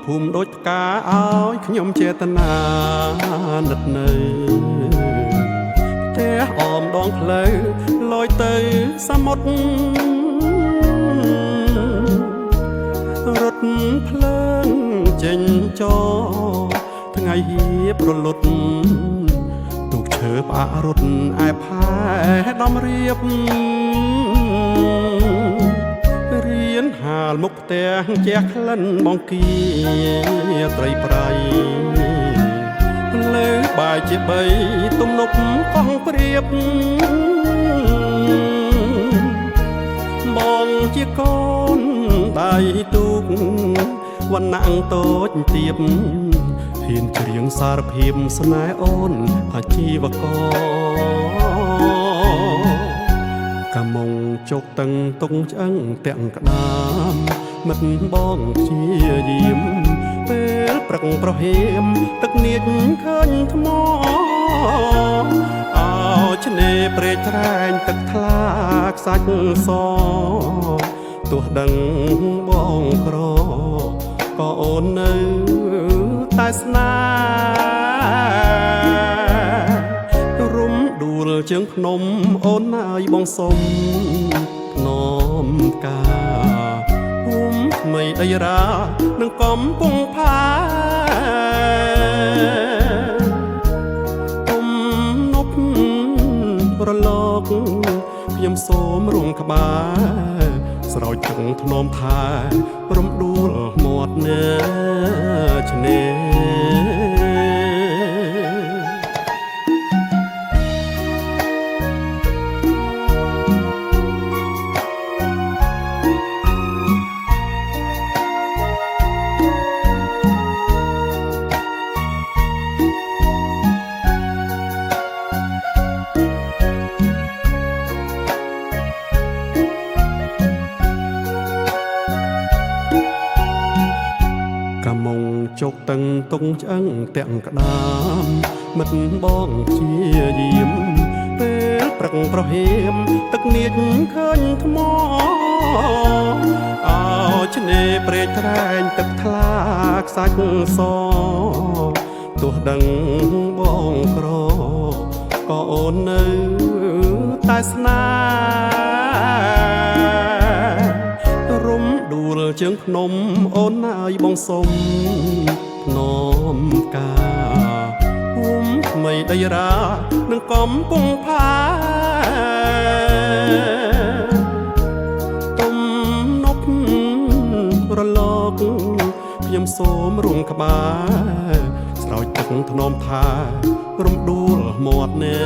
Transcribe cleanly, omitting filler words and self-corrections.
ភូមិដូចផ្កាឲ្យខ្ញុំចេតនានិតនៅផ្ទះអមដងផ្លូវលយទៅសមុទ្ររត់ភ្លើងចេញចោថ្ងៃហៀបរលត់ទូកឈើផ្អាករត់ឯផែដំរៀបរៀនហាលមុខផ្ទះជះក្លិនបងគីត្រីប្រៃលើបាយជាបីទំនប់កោះព្រៀបបងជាកូនដៃទូកវណ្ណៈតូចទៀបហ៊ានច្រៀងសារភាពស្នេហ៍អូនអាជីវករកំងជោគតឹងទុកឆ្អឹងទាំងក្តាម មិត្តបងព្យាយាមពេលព្រឹកប្រហៀមទឹកនៀចឃើញថ្មអោឆ្នេរព្រែកត្រែងទឹកថ្លាខ្សាច់សទោះដឹងបងក្រក៏អូននៅតែស្នេហ៍រុំដួលជើងភ្នំអូនហើយបងសុំភ្នំកាភូមិថ្មីដីរានឹងកំពុងផាទុំនប់ប្រឡកខ្ញុំសូមរងក្បាលស្រោចទឹកធ្នមថារំដួលមាត់នៅឆ្នេរជោគតឹងទុកឆ្អឹងទាំងក្តាមមិត្តបងព្យាយាមពេលព្រឹកប្រហៀមទឹកនៀចឃើញថ្មអោឆ្នេរព្រែកត្រែងទឹកថ្លាខ្សាច់សទោះដឹងបងក្រក៏អូននៅតែស្នេហ៍រុំដួលជើងភ្នំអូនហើយបងសុំភ្នំកាភូមិថ្មីដីរានឹងកំពុងផាទុំនប់ប្រឡកខ្ញុំសូមរងក្បាលស្រោចទឹកធ្នមថារំដួលមាត់នៅ